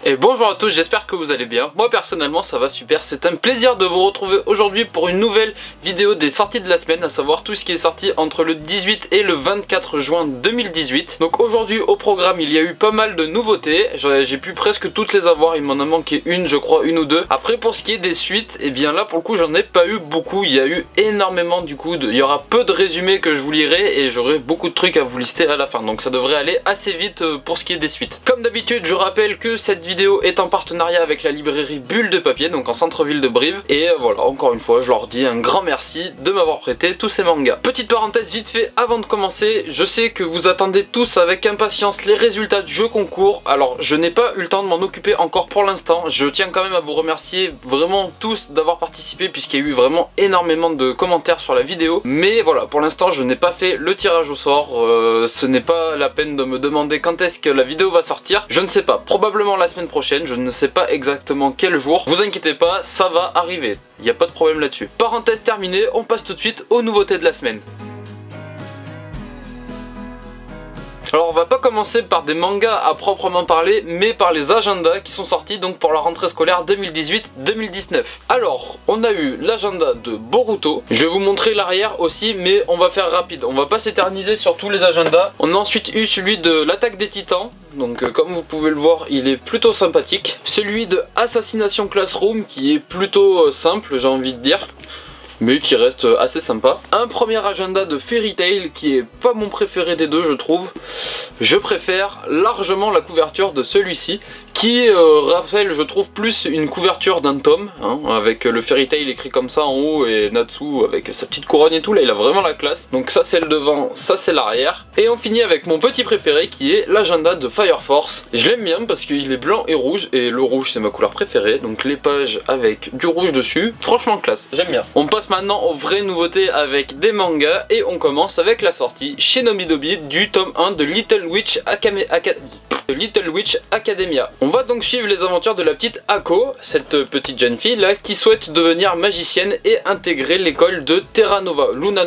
Et bonjour à tous, j'espère que vous allez bien. Moi personnellement ça va super, c'est un plaisir de vous retrouver aujourd'hui pour une nouvelle vidéo des sorties de la semaine, à savoir tout ce qui est sorti entre le 18 et le 24 juin 2018. Donc aujourd'hui au programme il y a eu pas mal de nouveautés, j'ai pu presque toutes les avoir, il m'en a manqué une je crois, une ou deux. Après pour ce qui est des suites, et bien là pour le coup j'en ai pas eu beaucoup, il y a eu énormément du coup, il y aura peu de résumés que je vous lirai et j'aurai beaucoup de trucs à vous lister à la fin. Donc ça devrait aller assez vite pour ce qui est des suites. Comme d'habitude je rappelle que cette vidéo est en partenariat avec la librairie Bulle de Papier, donc en centre-ville de Brive. Et voilà, encore une fois, je leur dis un grand merci de m'avoir prêté tous ces mangas. Petite parenthèse vite fait avant de commencer, je sais que vous attendez tous avec impatience les résultats du jeu concours. Alors, je n'ai pas eu le temps de m'en occuper encore pour l'instant. Je tiens quand même à vous remercier vraiment tous d'avoir participé, puisqu'il y a eu vraiment énormément de commentaires sur la vidéo. Mais voilà, pour l'instant, je n'ai pas fait le tirage au sort. Ce n'est pas la peine de me demander quand est-ce que la vidéo va sortir. Je ne sais pas, probablement la semaine prochaine, je ne sais pas exactement quel jour. Vous inquiétez pas, ça va arriver, il n'y a pas de problème là-dessus. Parenthèse terminée, on passe tout de suite aux nouveautés de la semaine. Alors on va pas commencer par des mangas à proprement parler, mais par les agendas qui sont sortis donc pour la rentrée scolaire 2018-2019. Alors, on a eu l'agenda de Boruto, je vais vous montrer l'arrière aussi, mais on va faire rapide, on va pas s'éterniser sur tous les agendas. On a ensuite eu celui de l'attaque des titans. Donc comme vous pouvez le voir, il est plutôt sympathique. Celui de Assassination Classroom qui est plutôt simple, j'ai envie de dire, mais qui reste assez sympa. Un premier agenda de Fairy Tail qui est pas mon préféré des deux je trouve. Je préfère largement la couverture de celui-ci qui rappelle je trouve plus une couverture d'un tome, hein, avec le Fairy Tail écrit comme ça en haut et Natsu avec sa petite couronne et tout, là il a vraiment la classe. Donc ça c'est le devant, ça c'est l'arrière. Et on finit avec mon petit préféré qui est l'agenda de Fire Force. Je l'aime bien parce qu'il est blanc et rouge, et le rouge c'est ma couleur préférée, donc les pages avec du rouge dessus, franchement classe, j'aime bien. On passe maintenant aux vraies nouveautés avec des mangas et on commence avec la sortie chez Nomidobi du tome 1 de Little Witch Academia. On va donc suivre les aventures de la petite Ako, cette petite jeune fille là qui souhaite devenir magicienne et intégrer l'école de Luna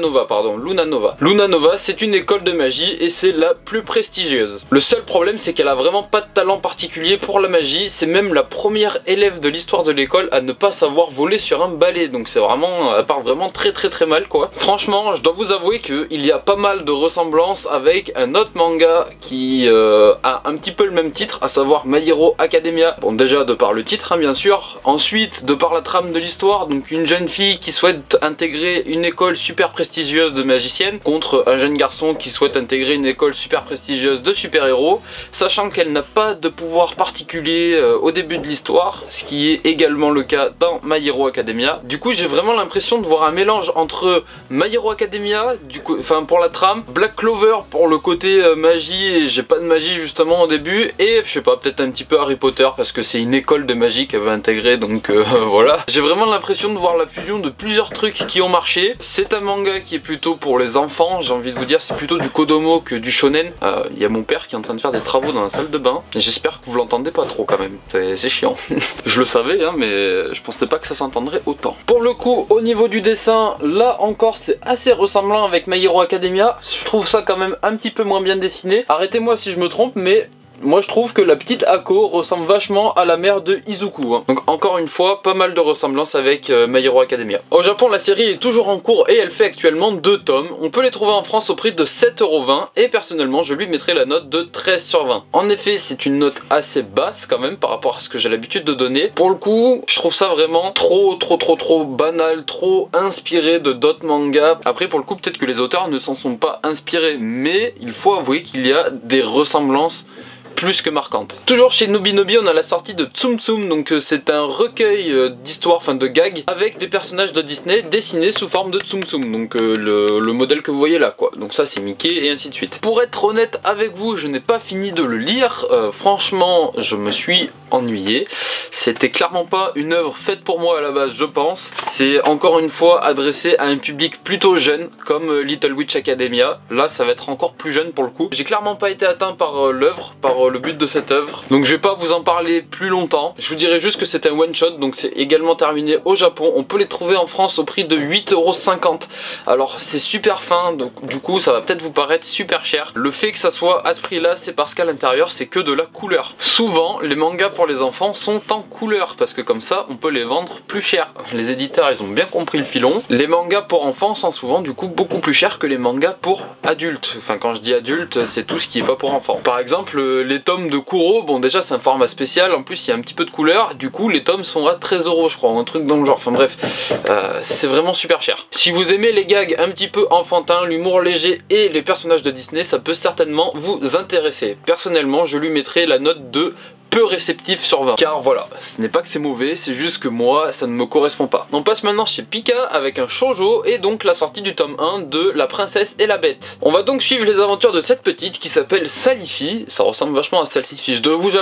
Nova, c'est une école de magie et c'est la plus prestigieuse. Le seul problème c'est qu'elle a vraiment pas de talent particulier pour la magie, c'est même la première élève de l'histoire de l'école à ne pas savoir voler sur un balai, donc c'est vraiment, elle part vraiment très mal quoi. Franchement je dois vous avouer qu'il y a pas mal de ressemblances avec un autre manga qui a un petit peu le même titre, à savoir My Hero Academia. Bon déjà de par le titre hein, bien sûr, ensuite de par la trame de l'histoire, donc une jeune fille qui souhaite intégrer une école super prestigieuse de magicienne contre un jeune garçon qui souhaite intégrer une école super prestigieuse de super-héros, sachant qu'elle n'a pas de pouvoir particulier au début de l'histoire, ce qui est également le cas dans My Hero Academia. Du coup j'ai vraiment l'impression de voir un mélange entre My Hero Academia, enfin pour la trame, Black Clover pour le côté magie, et j'ai pas de magie justement au début, et je sais pas, peut-être un petit peu Harry Potter parce que c'est une école de magie qu'elle veut intégrer, donc voilà. J'ai vraiment l'impression de voir la fusion de plusieurs trucs qui ont marché. C'est un manga qui est plutôt pour les enfants, j'ai envie de vous dire, c'est plutôt du Kodomo que du shonen. Il y a mon père qui est en train de faire des travaux dans la salle de bain, et j'espère que vous l'entendez pas trop quand même, c'est chiant. Je le savais hein, mais je pensais pas que ça s'entendrait autant. Pour le coup au niveau du dessin, là encore c'est assez ressemblant avec My Hero Academia, je trouve ça quand même un petit peu moins bien dessiné. Arrêtez-moi si je me trompe, mais moi je trouve que la petite Ako ressemble vachement à la mère de Izuku, hein. Donc encore une fois, pas mal de ressemblances avec My Hero Academia. Au Japon la série est toujours en cours et elle fait actuellement 2 tomes. On peut les trouver en France au prix de 7,20 € et personnellement je lui mettrai la note de 13/20. En effet c'est une note assez basse quand même par rapport à ce que j'ai l'habitude de donner. Pour le coup je trouve ça vraiment trop banal, trop inspiré de d'autres mangas. Après pour le coup peut-être que les auteurs ne s'en sont pas inspirés, mais il faut avouer qu'il y a des ressemblances plus que marquante. Toujours chez Nomidobi on a la sortie de Tsum Tsum, donc c'est un recueil d'histoires, enfin de gags avec des personnages de Disney dessinés sous forme de Tsum Tsum, donc le modèle que vous voyez là quoi, donc ça c'est Mickey et ainsi de suite. Pour être honnête avec vous, je n'ai pas fini de le lire, franchement je me suis ennuyé, c'était clairement pas une œuvre faite pour moi à la base je pense, c'est encore une fois adressé à un public plutôt jeune comme Little Witch Academia, là ça va être encore plus jeune pour le coup. J'ai clairement pas été atteint par l'œuvre, par le but de cette œuvre. Donc je vais pas vous en parler plus longtemps, je vous dirai juste que c'est un one shot, donc c'est également terminé au Japon. On peut les trouver en France au prix de 8,50 €. Alors c'est super fin, donc du coup ça va peut-être vous paraître super cher. Le fait que ça soit à ce prix là, c'est parce qu'à l'intérieur c'est que de la couleur. Souvent les mangas pour les enfants sont en couleur, parce que comme ça on peut les vendre plus cher. Les éditeurs ils ont bien compris le filon. Les mangas pour enfants sont souvent du coup beaucoup plus chers que les mangas pour adultes. Enfin quand je dis adultes, c'est tout ce qui est pas pour enfants. Par exemple les tomes de Kuro, bon déjà c'est un format spécial, en plus il y a un petit peu de couleur, du coup les tomes sont à 13 € je crois, un truc dans le genre, enfin bref, c'est vraiment super cher. Si vous aimez les gags un petit peu enfantins, l'humour léger et les personnages de Disney, ça peut certainement vous intéresser. Personnellement je lui mettrai la note de peu réceptif sur 20, car voilà, ce n'est pas que c'est mauvais, c'est juste que moi ça ne me correspond pas. On passe maintenant chez Pika avec un shoujo et donc la sortie du tome 1 de La Princesse et la Bête. On va donc suivre les aventures de cette petite qui s'appelle Salifi. Ça ressemble vachement à Salifi. Je dois vous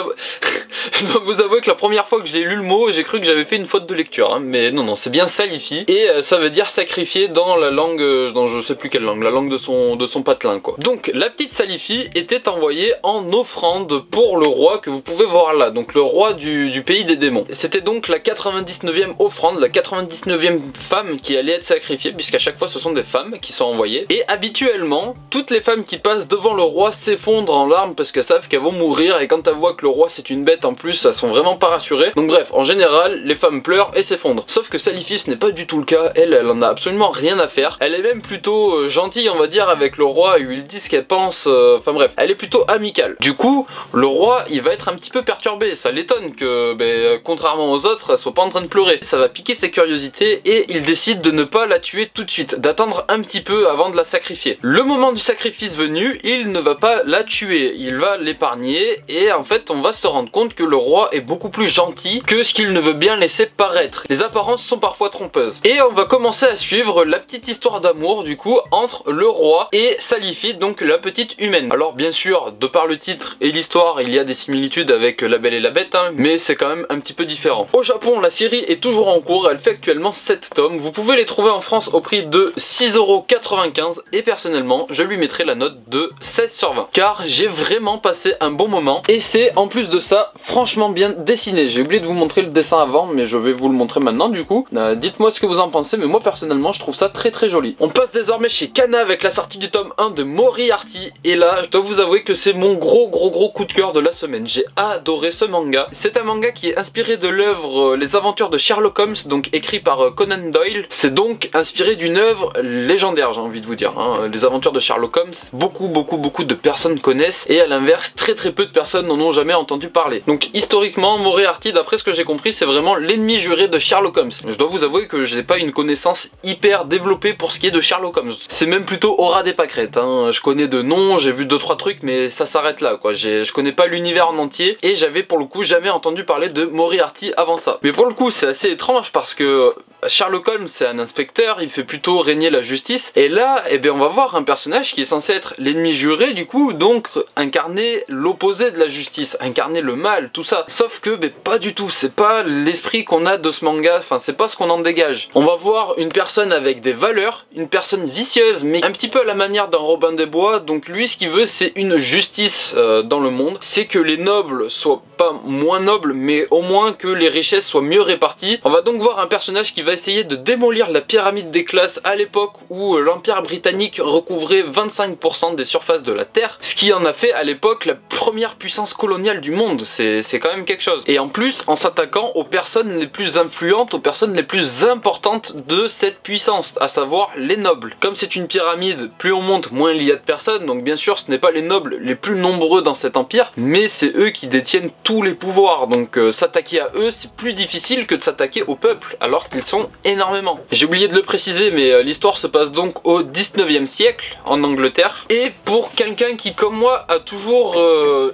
avouer que la première fois que je l'ai lu le mot, j'ai cru que j'avais fait une faute de lecture, hein. Mais non, c'est bien Salifi et ça veut dire sacrifié dans la langue, dans je sais plus quelle langue, la langue de son patelin quoi. Donc la petite Salifi était envoyée en offrande pour le roi que vous pouvez voir là, donc le roi du pays des démons. C'était donc la 99e offrande, la 99e femme qui allait être sacrifiée, puisqu'à chaque fois ce sont des femmes qui sont envoyées. Et habituellement, toutes les femmes qui passent devant le roi s'effondrent en larmes parce qu'elles savent qu'elles vont mourir, et quand elles voient que le roi c'est une bête en plus, elles sont vraiment pas rassurées. Donc bref, en général, les femmes pleurent et s'effondrent. Sauf que Salifi ce n'est pas du tout le cas, elle en a absolument rien à faire. Elle est même plutôt gentille on va dire avec le roi, et lui dit ce qu'elle pense, enfin bref, elle est plutôt amicale. Du coup, le roi il va être un petit peu perturbé, ça l'étonne que contrairement aux autres elle soit pas en train de pleurer. Ça va piquer sa curiosité et il décide de ne pas la tuer tout de suite, d'attendre un petit peu avant de la sacrifier. Le moment du sacrifice venu, il ne va pas la tuer, il va l'épargner, et en fait on va se rendre compte que le roi est beaucoup plus gentil que ce qu'il ne veut bien laisser paraître. Les apparences sont parfois trompeuses. Et on va commencer à suivre la petite histoire d'amour du coup entre le roi et Salifi, donc la petite humaine. Alors bien sûr, de par le titre et l'histoire, il y a des similitudes avec La Belle et la Bête, hein, mais c'est quand même un petit peu différent. Au Japon, la série est toujours en cours, elle fait actuellement 7 tomes. Vous pouvez les trouver en France au prix de 6,95 € et personnellement, je lui mettrai la note de 16 sur 20. Car j'ai vraiment passé un bon moment et c'est en plus de ça franchement bien dessiné. J'ai oublié de vous montrer le dessin avant, mais je vais vous le montrer maintenant du coup. Dites-moi ce que vous en pensez, mais moi personnellement je trouve ça très très joli. On passe désormais chez Kana avec la sortie du tome 1 de Moriarty, et là je dois vous avouer que c'est mon gros coup de cœur de la semaine. J'ai adoré ce manga. C'est un manga qui est inspiré de l'œuvre Les Aventures de Sherlock Holmes, donc écrit par Conan Doyle. C'est donc inspiré d'une œuvre légendaire, j'ai envie de vous dire, hein. Les Aventures de Sherlock Holmes, beaucoup de personnes connaissent, et à l'inverse, très peu de personnes n'en ont jamais entendu parler. Donc historiquement, Moriarty, d'après ce que j'ai compris, c'est vraiment l'ennemi juré de Sherlock Holmes. Je dois vous avouer que j'ai pas une connaissance hyper développée pour ce qui est de Sherlock Holmes. C'est même plutôt au ras des pâquerettes, hein. Je connais de noms, j'ai vu 2-3 trucs, mais ça s'arrête là quoi. Je connais pas l'univers en entier, et j'avais pour le coup jamais entendu parler de Moriarty avant ça. Mais pour le coup c'est assez étrange parce que Sherlock Holmes c'est un inspecteur, il fait plutôt régner la justice, et là on va voir un personnage qui est censé être l'ennemi juré du coup, donc incarner l'opposé de la justice, incarner le mal, tout ça. Sauf que pas du tout, c'est pas l'esprit qu'on a de ce manga, enfin c'est pas ce qu'on en dégage. On va voir une personne avec des valeurs, une personne vicieuse mais un petit peu à la manière d'un Robin des Bois. Donc lui ce qu'il veut c'est une justice dans le monde, c'est que les nobles soient pas moins nobles mais au moins que les richesses soient mieux réparties. On va donc voir un personnage qui va essayer de démolir la pyramide des classes à l'époque où l'Empire britannique recouvrait 25% des surfaces de la Terre, ce qui en a fait à l'époque la première puissance coloniale du monde. C'est quand même quelque chose. Et en plus en s'attaquant aux personnes les plus influentes, aux personnes les plus importantes de cette puissance, à savoir les nobles. Comme c'est une pyramide, plus on monte moins il y a de personnes, donc bien sûr ce n'est pas les nobles les plus nombreux dans cet empire, mais c'est eux qui détiennent tous les pouvoirs, donc s'attaquer à eux c'est plus difficile que de s'attaquer au peuple alors qu'ils sont énormément. J'ai oublié de le préciser, mais l'histoire se passe donc au 19e siècle en Angleterre, et pour quelqu'un qui comme moi a toujours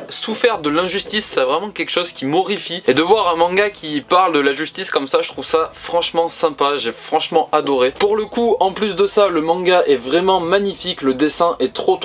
souffert de l'injustice, c'est vraiment quelque chose qui m'horrifie, et de voir un manga qui parle de la justice comme ça, je trouve ça franchement sympa, j'ai franchement adoré. Pour le coup, en plus de ça, le manga est vraiment magnifique, le dessin est trop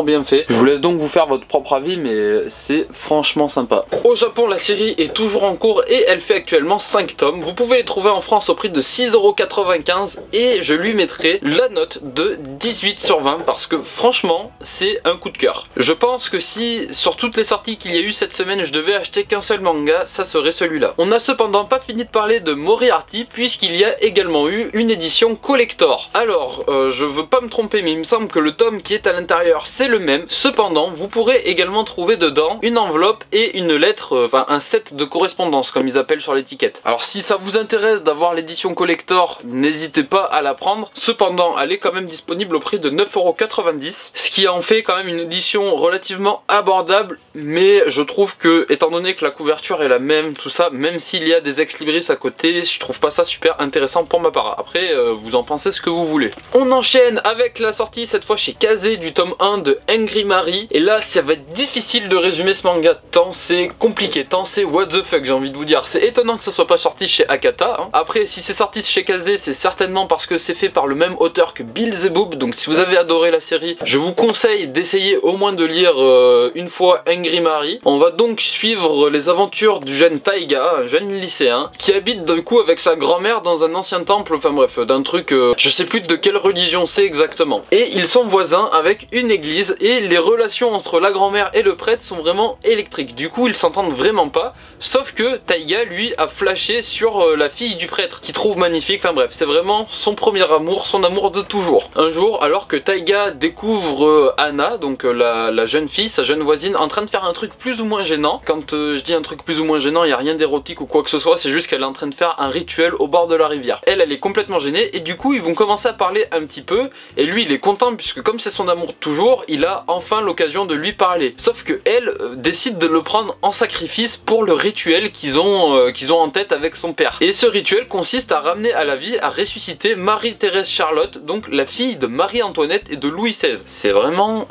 bien fait. Je vous laisse donc vous faire votre propre avis, mais c'est franchement sympa. Au Au Japon, la série est toujours en cours et elle fait actuellement 5 tomes. Vous pouvez les trouver en France au prix de 6,95 € et je lui mettrai la note de 18 sur 20 parce que franchement, c'est un coup de cœur. Je pense que si sur toutes les sorties qu'il y a eu cette semaine, je devais acheter qu'un seul manga, ça serait celui-là. On n'a cependant pas fini de parler de Moriarty puisqu'il y a également eu une édition collector. Alors, je veux pas me tromper, mais il me semble que le tome qui est à l'intérieur, c'est le même. Cependant, vous pourrez également trouver dedans une enveloppe et une lettre, enfin un set de correspondance comme ils appellent sur l'étiquette. Alors si ça vous intéresse d'avoir l'édition collector, n'hésitez pas à la prendre. Cependant, elle est quand même disponible au prix de 9,90 €, ce qui en fait quand même une édition relativement abordable, mais je trouve que, étant donné que la couverture est la même, tout ça, même s'il y a des ex-libris à côté, je trouve pas ça super intéressant pour ma part. Après, vous en pensez ce que vous voulez. On enchaîne avec la sortie cette fois chez Kazé du tome 1 de Angry Marie, et là ça va être difficile de résumer ce manga tant c'est compliqué, tant c'est what the fuck, j'ai envie de vous dire. C'est étonnant que ça soit pas sorti chez Akata, hein. Après, si c'est sorti chez Kazé, c'est certainement parce que c'est fait par le même auteur que Beelzebub, donc si vous avez adoré la série, je vous conseille d'essayer au moins de lire une fois Angry Marie. On va donc suivre les aventures du jeune Taiga, un jeune lycéen, qui habite du coup avec sa grand-mère dans un ancien temple, enfin bref, d'un truc, je sais plus de quelle religion c'est exactement. Et ils sont voisins avec une église, et les relations entre la grand-mère et le prêtre sont vraiment électriques. Du coup, ils s'entendent vraiment pas, sauf que Taiga, lui, a flashé sur la fille du prêtre, qu'il trouve magnifique, enfin bref, c'est vraiment son premier amour, son amour de toujours. Un jour, alors que Taiga découvre Anna, donc la jeune fille, sa jeune voisine, en train de faire un truc plus ou moins gênant. Quand je dis un truc plus ou moins gênant, il n'y a rien d'érotique ou quoi que ce soit, c'est juste qu'elle est en train de faire un rituel au bord de la rivière. Elle est complètement gênée, et du coup, ils vont commencer à parler un petit peu, et lui, il est content, puisque comme c'est son amour de toujours, il a enfin l'occasion de lui parler. Sauf que elle décide de le prendre en sacrifice pour le rituel qu'ils ont en tête avec son père. Et ce rituel consiste à ramener à la vie, à ressusciter Marie-Thérèse Charlotte, donc la fille de Marie-Antoinette et de Louis XVI. C'est vraiment...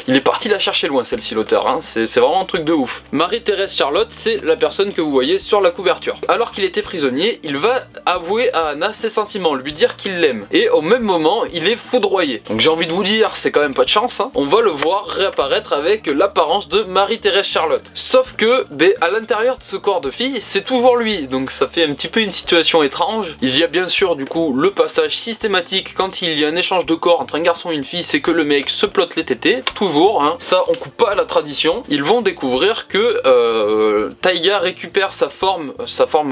il est parti la chercher loin celle-ci, l'auteur, hein. C'est vraiment un truc de ouf. Marie-Thérèse Charlotte, c'est la personne que vous voyez sur la couverture. Alors qu'il était prisonnier, il va avouer à Anna ses sentiments, lui dire qu'il l'aime. Et au même moment, il est foudroyé. Donc j'ai envie de vous dire, c'est quand même pas de chance, hein. On va le voir réapparaître avec l'apparence de Marie-Thérèse Charlotte. Sauf que, à l'intérieur de ce corps de fille, c'est toujours lui. Donc ça fait un petit peu une situation étrange. Il y a bien sûr du coup le passage systématique quand il y a un échange de corps entre un garçon et une fille, c'est que le mec se plotte les tétés, toujours, hein. Ça on coupe pas à la tradition. Ils vont découvrir que Taiga récupère sa forme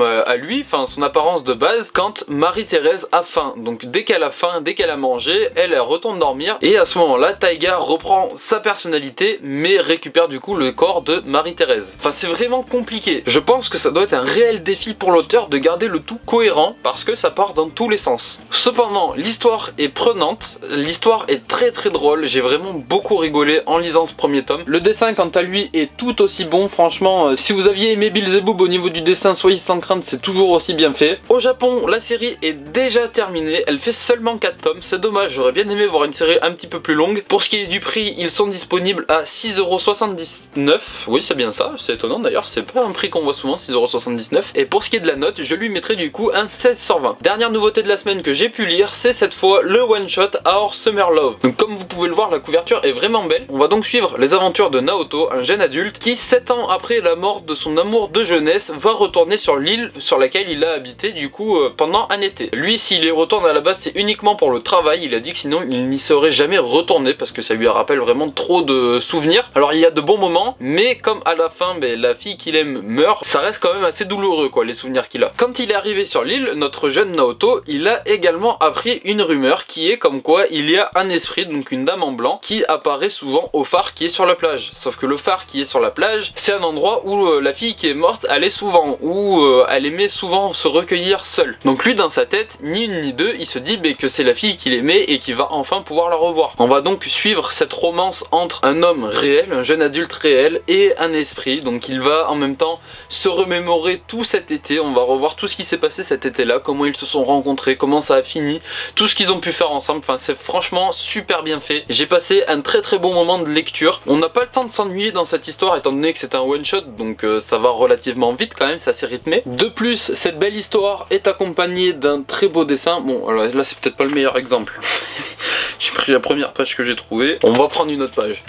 à lui, enfin son apparence de base, quand Marie-Thérèse a faim. Donc dès qu'elle a faim, dès qu'elle a mangé, elle retourne dormir, et à ce moment-là, Taiga reprend sa personnalité, mais récupère du coup le corps de Marie-Thérèse. Enfin c'est vraiment compliqué. Je pense que ça doit être un réel défi pour l'auteur de garder le tout cohérent, parce que ça part dans tous les sens. Cependant, l'histoire est prenante, l'histoire est très drôle, j'ai vraiment beaucoup rigolé en lisant ce premier tome. Le dessin quant à lui est tout aussi bon, franchement, si vous aviez aimé Beelzebub au niveau du dessin, soyez sans crainte, c'est toujours aussi bien fait. Au Japon, la série est déjà terminée, elle fait seulement 4 tomes, c'est dommage, j'aurais bien aimé voir une série un petit peu plus longue. Pour ce qui est du prix, ils sont disponibles à 6,79 €, oui c'est bien ça, c'est étonnant d'ailleurs, c'est pas un prix qu'on voit souvent, 6,79 €. Et pour ce qui est de la note, je lui mettrai du coup un 16 sur 20. Dernière nouveauté de la semaine que j'ai pu lire, c'est cette fois le one shot Our Summer Love. Donc comme vous pouvez le voir, la couverture est vraiment belle. On va donc suivre les aventures de Naoto, un jeune adulte qui 7 ans après la mort de son amour de jeunesse va retourner sur l'île sur laquelle il a habité du coup pendant un été. Lui, s'il y retourne à la base, c'est uniquement pour le travail. Il a dit que sinon il n'y serait jamais retourné parce que ça lui rappelle vraiment trop de souvenirs. Alors il y a de bons moments, mais comme à la fin la fille qu'il aime meurt, ça reste quand même assez douloureux quoi, les souvenirs qu'il a. Quand il est arrivé sur l'île, notre jeune Naoto, il a également appris une rumeur qui est comme quoi il y a un esprit, donc une dame en blanc, qui apparaît souvent au phare qui est sur la plage. Sauf que le phare qui est sur la plage, c'est un endroit où la fille qui est morte allait souvent, où elle aimait souvent se recueillir seule. Donc lui dans sa tête, ni une ni deux, il se dit que c'est la fille qu'il aimait et qu'il va enfin pouvoir la revoir. On va donc suivre cette romance entre un homme réel, un jeune adulte réel, et un esprit. Donc il va en même temps se remémorer tout cet été, on va revoir tout ce qui s'est passé cet été-là, comment ils se sont rencontrés, comment ça a fini, tout ce qu'ils ont pu faire ensemble. Enfin c'est franchement super bien fait. J'ai passé un très bon moment de lecture. On n'a pas le temps de s'ennuyer dans cette histoire étant donné que c'est un one shot, donc ça va relativement vite quand même, c'est assez rythmé. De plus, cette belle histoire est accompagnée d'un très beau dessin. Bon alors là c'est peut-être pas le meilleur exemple. J'ai pris la première page que j'ai trouvée. On va prendre une autre page.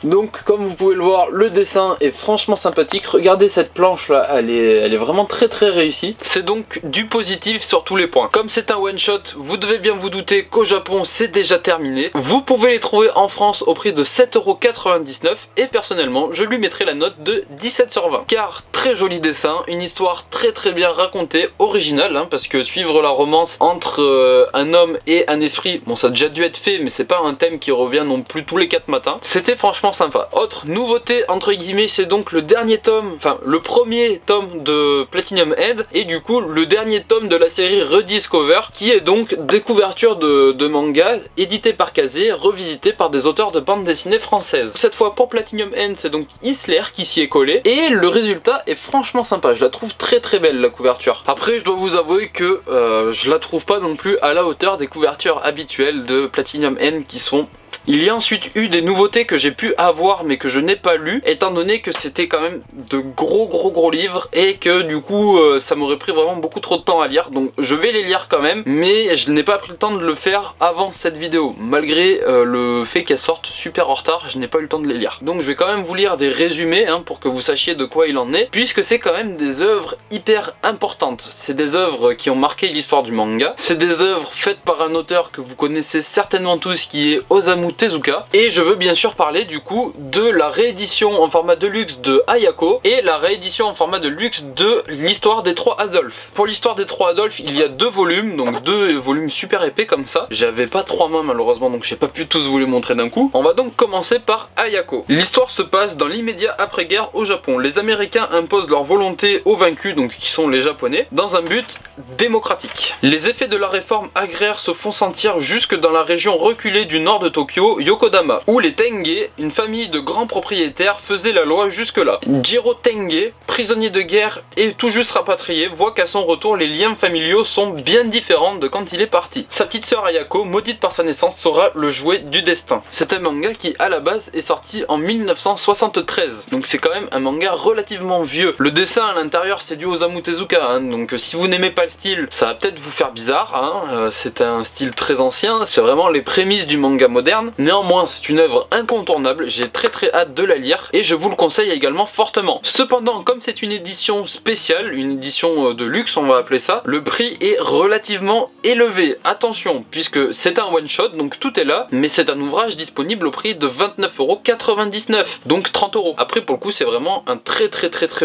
Donc comme vous pouvez le voir, le dessin est franchement sympathique. Regardez cette planche là, elle est vraiment très réussie. C'est donc du positif sur tous les points. Comme c'est un one shot, vous devez bien vous douter qu'au Japon c'est déjà terminé. Vous pouvez les trouver en France au prix de 7,99 € et personnellement je lui mettrai la note de 17 sur 20. Car très joli dessin, une histoire très bien racontée, originale hein, parce que suivre la romance entre un homme et un esprit, bon ça a déjà dû être fait mais c'est pas un thème qui revient non plus tous les 4 matins. C'était franchement sympa. Autre nouveauté entre guillemets, c'est donc le dernier tome, enfin le premier tome de Platinum End et du coup le dernier tome de la série Rediscover qui est donc des couvertures de manga éditées par Kazé, revisitées par des auteurs de bande dessinée françaises. Cette fois pour Platinum End c'est donc Isler qui s'y est collé et le résultat est franchement sympa, je la trouve très belle la couverture. Après je dois vous avouer que je la trouve pas non plus à la hauteur des couvertures habituelles de Platinum End qui sont... Il y a ensuite eu des nouveautés que j'ai pu avoir mais que je n'ai pas lues étant donné que c'était quand même de gros livres et que du coup ça m'aurait pris vraiment beaucoup trop de temps à lire, donc je vais les lire quand même mais je n'ai pas pris le temps de le faire avant cette vidéo malgré le fait qu'elles sortent super en retard, je n'ai pas eu le temps de les lire. Donc je vais quand même vous lire des résumés hein, pour que vous sachiez de quoi il en est puisque c'est quand même des œuvres hyper importantes. C'est des œuvres qui ont marqué l'histoire du manga, c'est des œuvres faites par un auteur que vous connaissez certainement tous qui est Osamu Tezuka, et je veux bien sûr parler du coup de la réédition en format de luxe de Ayako et la réédition en format de luxe de l'histoire des 3 Adolphes. Pour l'histoire des 3 Adolphes il y a 2 volumes, donc 2 volumes super épais comme ça. J'avais pas 3 mains malheureusement donc j'ai pas pu tous vous les montrer d'un coup. On va donc commencer par Ayako. L'histoire se passe dans l'immédiat après-guerre au Japon. Les Américains imposent leur volonté aux vaincus, donc qui sont les Japonais, dans un but démocratique. Les effets de la réforme agraire se font sentir jusque dans la région reculée du nord de Tokyo, Yokodama, où les Tenge, une famille de grands propriétaires, faisaient la loi jusque-là. Jiro Tenge, prisonnier de guerre et tout juste rapatrié, voit qu'à son retour les liens familiaux sont bien différents de quand il est parti. Sa petite sœur Ayako, maudite par sa naissance, sera le jouet du destin. C'est un manga qui à la base est sorti en 1973, donc c'est quand même un manga relativement vieux. Le dessin à l'intérieur c'est du Osamu Tezuka, hein, donc si vous n'aimez pas le style, ça va peut-être vous faire bizarre, hein, c'est un style très ancien, c'est vraiment les prémices du manga moderne. Néanmoins c'est une œuvre incontournable, j'ai très hâte de la lire et je vous le conseille également fortement. Cependant comme c'est une édition spéciale, une édition de luxe on va appeler ça, le prix est relativement élevé. Attention puisque c'est un one shot donc tout est là, mais c'est un ouvrage disponible au prix de 29,99 €, donc 30 €. Après pour le coup c'est vraiment un très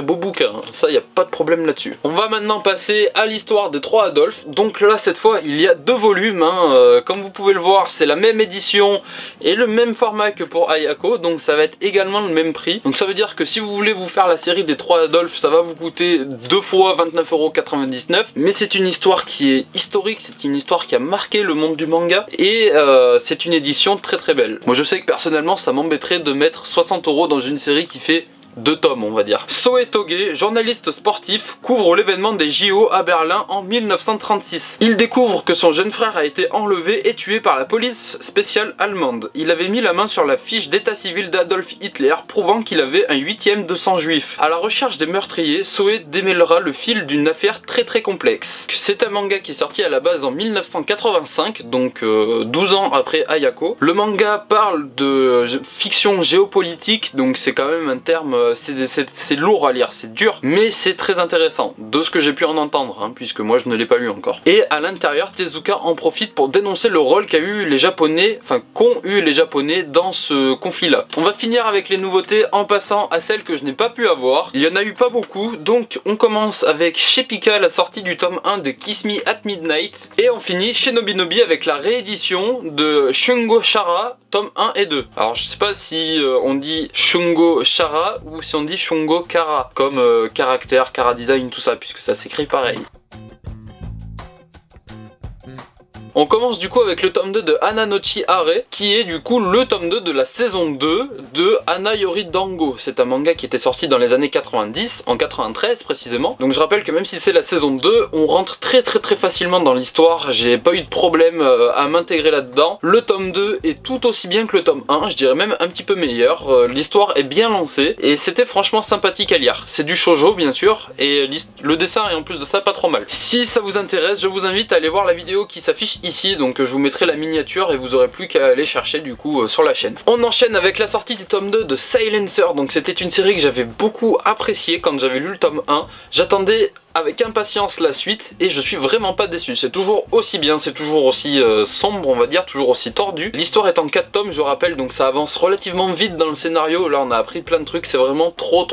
beau bouquin, ça y a pas de problème là-dessus. On va maintenant passer à l'histoire des 3 Adolphes, donc là cette fois il y a 2 volumes, hein. Comme vous pouvez le voir c'est la même édition et le même format que pour Ayako, donc ça va être également le même prix. Donc ça veut dire que si vous voulez vous faire la série des 3 Adolphes, ça va vous coûter 2 fois 29,99 €, mais c'est une histoire qui est historique, c'est une histoire qui a marqué le monde du manga et c'est une édition très belle. Moi je sais que personnellement ça m'embêterait de mettre 60 € dans une série qui fait 2 tomes on va dire. Soe Toge, journaliste sportif, couvre l'événement des JO à Berlin en 1936. Il découvre que son jeune frère a été enlevé et tué par la police spéciale allemande. Il avait mis la main sur la fiche d'état civil d'Adolf Hitler prouvant qu'il avait un 8e de sang juif. À la recherche des meurtriers, Soe démêlera le fil d'une affaire très complexe. C'est un manga qui est sorti à la base en 1985, donc 12 ans après Ayako. Le manga parle de fiction géopolitique, donc c'est quand même un terme c'est lourd à lire, c'est dur, mais c'est très intéressant, de ce que j'ai pu en entendre, hein, puisque moi je ne l'ai pas lu encore. Et à l'intérieur, Tezuka en profite pour dénoncer le rôle qu'ont eu les Japonais dans ce conflit-là. On va finir avec les nouveautés en passant à celles que je n'ai pas pu avoir. Il y en a eu pas beaucoup, donc on commence avec chez Pika la sortie du tome 1 de Kiss Me at Midnight, et on finit chez Nobinobi avec la réédition de Shungo Chara, tome 1 et 2. Alors je sais pas si on dit Shungo Chara ou si on dit Shungo Kara, comme caractère, Kara design, tout ça, puisque ça s'écrit pareil. On commence du coup avec le tome 2 de Hananochi Hare, qui est du coup le tome 2 de la saison 2 de Hanayori Dango. C'est un manga qui était sorti dans les années 90, en 93 précisément. Donc je rappelle que même si c'est la saison 2, on rentre très facilement dans l'histoire. J'ai pas eu de problème à m'intégrer là-dedans. Le tome 2 est tout aussi bien que le tome 1, je dirais même un petit peu meilleur. L'histoire est bien lancée et c'était franchement sympathique à lire. C'est du shoujo bien sûr, et le dessin est en plus de ça pas trop mal. Si ça vous intéresse, je vous invite à aller voir la vidéo qui s'affiche ici, donc je vous mettrai la miniature et vous aurez plus qu'à aller chercher du coup sur la chaîne. On enchaîne avec la sortie du tome 2 de Silencer, donc c'était une série que j'avais beaucoup appréciée quand j'avais lu le tome 1. J'attendais avec impatience la suite et je suis vraiment pas déçu. C'est toujours aussi bien, c'est toujours aussi sombre on va dire, toujours aussi tordu. L'histoire est en 4 tomes je rappelle, donc ça avance relativement vite dans le scénario. Là on a appris plein de trucs, c'est vraiment trop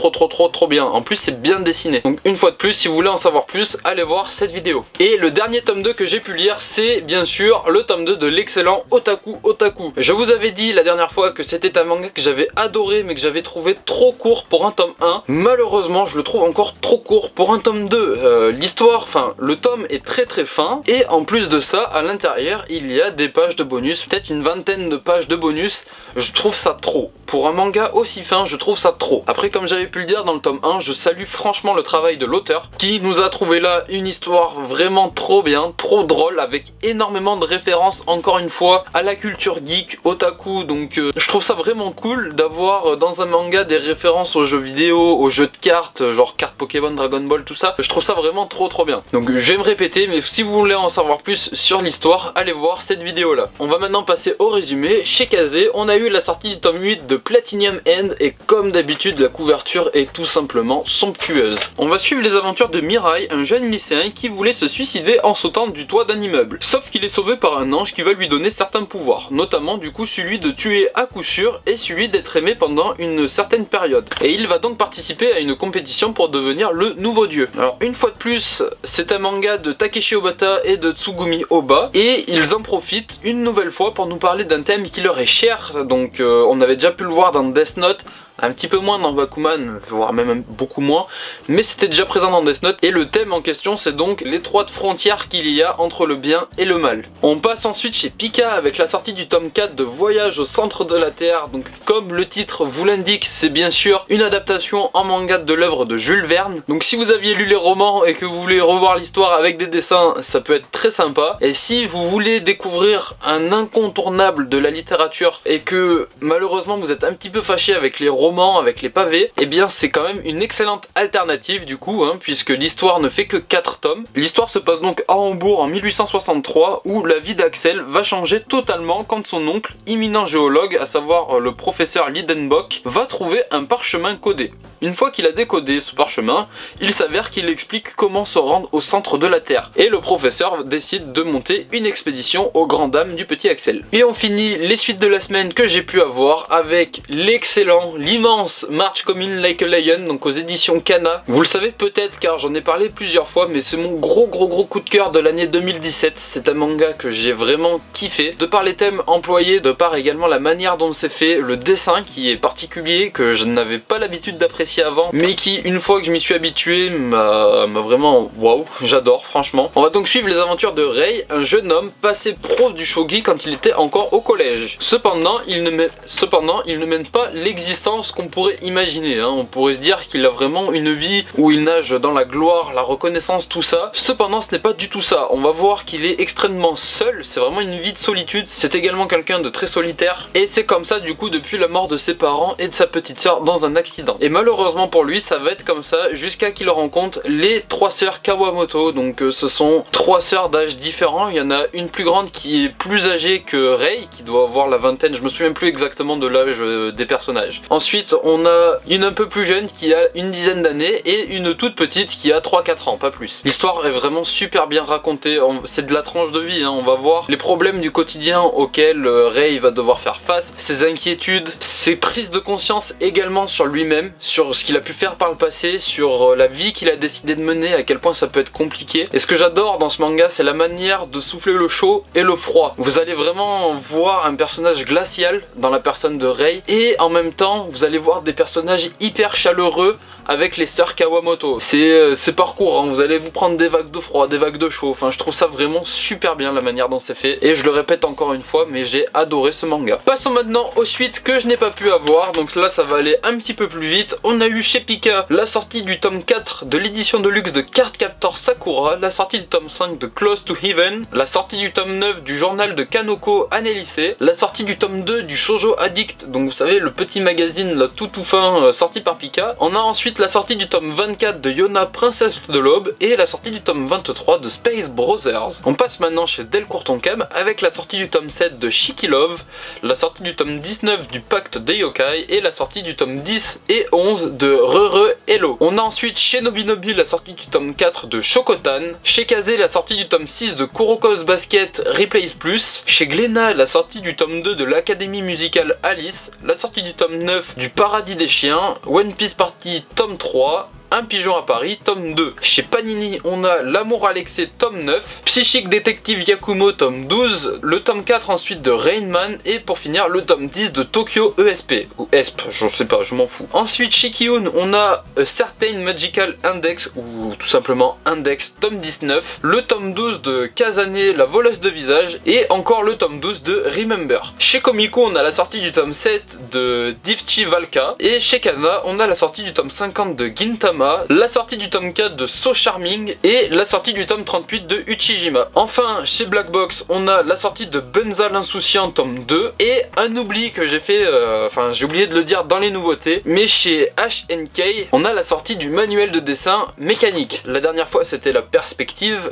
bien. En plus c'est bien dessiné. Donc une fois de plus, si vous voulez en savoir plus, allez voir cette vidéo. Et le dernier tome 2 que j'ai pu lire, c'est bien sûr le tome 2 de l'excellent Otaku Otaku. Je vous avais dit la dernière fois que c'était un manga que j'avais adoré mais que j'avais trouvé trop court pour un tome 1. Malheureusement je le trouve encore trop court pour un tome 2. L'histoire, enfin le tome est très fin et en plus de ça à l'intérieur il y a des pages de bonus, peut-être une vingtaine de pages de bonus. Je trouve ça trop. Pour un manga aussi fin je trouve ça trop. Après comme j'avais pu le dire dans le tome 1, je salue franchement le travail de l'auteur qui nous a trouvé là une histoire vraiment trop bien, trop drôle avec énormément de références encore une fois à la culture geek, otaku. Donc je trouve ça vraiment cool d'avoir dans un manga des références aux jeux vidéo, aux jeux de cartes, genre cartes Pokémon, Dragon Ball, tout ça. Je trouve ça vraiment trop bien. Donc je vais me répéter, mais si vous voulez en savoir plus sur l'histoire, allez voir cette vidéo là. On va maintenant passer au résumé. Chez Kazé, on a eu la sortie du tome 8 de Platinum End et comme d'habitude la couverture est tout simplement somptueuse. On va suivre les aventures de Mirai, un jeune lycéen qui voulait se suicider en sautant du toit d'un immeuble. Sauf qu'il est sauvé par un ange qui va lui donner certains pouvoirs, notamment du coup celui de tuer à coup sûr et celui d'être aimé pendant une certaine période. Et il va donc participer à une compétition pour devenir le nouveau dieu. Alors une fois de plus, c'est un manga de Takeshi Obata et de Tsugumi Oba et ils en profitent une nouvelle fois pour nous parler d'un thème qui leur est cher. Donc on avait déjà pu le voir dans Death Note, un petit peu moins dans Bakuman, voire même beaucoup moins, mais c'était déjà présent dans Death Note et le thème en question c'est donc l'étroite frontière qu'il y a entre le bien et le mal. On passe ensuite chez Pika avec la sortie du tome 4 de Voyage au centre de la Terre. Donc comme le titre vous l'indique, c'est bien sûr une adaptation en manga de l'œuvre de Jules Verne. Donc si vous aviez lu les romans et que vous voulez revoir l'histoire avec des dessins, ça peut être très sympa. Et si vous voulez découvrir un incontournable de la littérature et que malheureusement vous êtes un petit peu fâché avec les romans, avec les pavés, et bien c'est quand même une excellente alternative du coup, puisque l'histoire ne fait que 4 tomes. L'histoire se passe donc à Hambourg en 1863 où la vie d'Axel va changer totalement quand son oncle, éminent géologue, à savoir le professeur Lidenbock, va trouver un parchemin codé. Une fois qu'il a décodé ce parchemin, il s'avère qu'il explique comment se rendre au centre de la Terre. Et le professeur décide de monter une expédition aux grandes dames du petit Axel. Et on finit les suites de la semaine que j'ai pu avoir avec l'excellent, l'immense March Coming Like a Lion, donc aux éditions Kana. Vous le savez peut-être car j'en ai parlé plusieurs fois, mais c'est mon gros coup de cœur de l'année 2017. C'est un manga que j'ai vraiment kiffé, de par les thèmes employés, de par également la manière dont c'est fait, le dessin qui est particulier, que je n'avais pas l'habitude d'apprécier avant, mais qui une fois que je m'y suis habitué m'a vraiment waouh, j'adore franchement. On va donc suivre les aventures de Rei, un jeune homme passé pro du shogi quand il était encore au collège. Cependant il ne mène pas l'existence qu'on pourrait imaginer, on pourrait se dire qu'il a vraiment une vie où il nage dans la gloire, la reconnaissance, tout ça. Cependant ce n'est pas du tout ça, on va voir qu'il est extrêmement seul, c'est vraiment une vie de solitude, c'est également quelqu'un de très solitaire et c'est comme ça du coup depuis la mort de ses parents et de sa petite sœur dans un accident. Et malheureusement pour lui ça va être comme ça jusqu'à qu'il rencontre les 3 sœurs Kawamoto. Donc ce sont 3 sœurs d'âge différents, il y en a une plus grande qui est plus âgée que Rei, qui doit avoir la vingtaine, je me souviens plus exactement de l'âge des personnages. Ensuite on a une un peu plus jeune qui a une dizaine d'années et une toute petite qui a 3-4 ans, pas plus. L'histoire est vraiment super bien racontée, c'est de la tranche de vie, on va voir les problèmes du quotidien auxquels Rei va devoir faire face, ses inquiétudes, ses prises de conscience également sur lui-même, sur ce qu'il a pu faire par le passé, sur la vie qu'il a décidé de mener, à quel point ça peut être compliqué. Et ce que j'adore dans ce manga, c'est la manière de souffler le chaud et le froid. Vous allez vraiment voir un personnage glacial dans la personne de Rei et en même temps vous allez voir des personnages hyper chaleureux avec les sœurs Kawamoto. C'est parcours, vous allez vous prendre des vagues de froid, des vagues de chaud, enfin je trouve ça vraiment super bien la manière dont c'est fait et je le répète encore une fois, mais j'ai adoré ce manga. Passons maintenant aux suites que je n'ai pas pu avoir, donc là ça va aller un petit peu plus vite. On on a eu chez Pika la sortie du tome 4 de l'édition de luxe de Cardcaptor Sakura, la sortie du tome 5 de Close to Heaven, la sortie du tome 9 du journal de Kanoko Annelise, la sortie du tome 2 du Shoujo Addict, donc vous savez le petit magazine là tout fin sorti par Pika. On a ensuite la sortie du tome 24 de Yona Princesse de l'Aube et la sortie du tome 23 de Space Brothers. On passe maintenant chez Delcourt Tonkam avec la sortie du tome 7 de Shiki Love, la sortie du tome 19 du Pacte des Yokai et la sortie du tome 10 et 11 de Re Hello. On a ensuite chez Nobinobi la sortie du tome 4 de Shokotan, chez Kaze la sortie du tome 6 de Kuroko's Basket Replays Plus, chez Glénat la sortie du tome 2 de l'Académie musicale Alice, la sortie du tome 9 du Paradis des chiens, One Piece Party tome 3, Un pigeon à Paris, tome 2. Chez Panini, on a L'amour Alexé, tome 9, Psychique Détective Yakumo, tome 12, le tome 4 ensuite de Rain Man, et pour finir, le tome 10 de Tokyo ESP, ou ESP, je sais pas, je m'en fous. Ensuite, chez Kiyun, on a A Certain Magical Index, ou tout simplement Index, tome 19, le tome 12 de Kazane, la voleuse de visage, et encore le tome 12 de Remember. Chez Comico, on a la sortie du tome 7 de Divchi Valka, et chez Kana, on a la sortie du tome 50 de Gintama, la sortie du tome 4 de So Charming et la sortie du tome 38 de Uchijima. Enfin, chez Black Box, on a la sortie de Benza l'Insouciant tome 2 et un oubli que j'ai fait, enfin j'ai oublié de le dire dans les nouveautés, mais chez HNK, on a la sortie du manuel de dessin mécanique. La dernière fois c'était la perspective,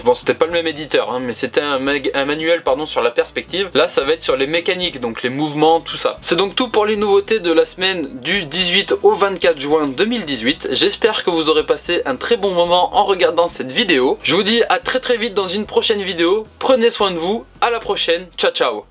bon c'était pas le même éditeur, hein, mais c'était un manuel pardon sur la perspective. Là ça va être sur les mécaniques, donc les mouvements, tout ça. C'est donc tout pour les nouveautés de la semaine du 18 au 24 juin 2018. J'espère que vous aurez passé un très bon moment en regardant cette vidéo. Je vous dis à très vite dans une prochaine vidéo. Prenez soin de vous, à la prochaine, ciao ciao.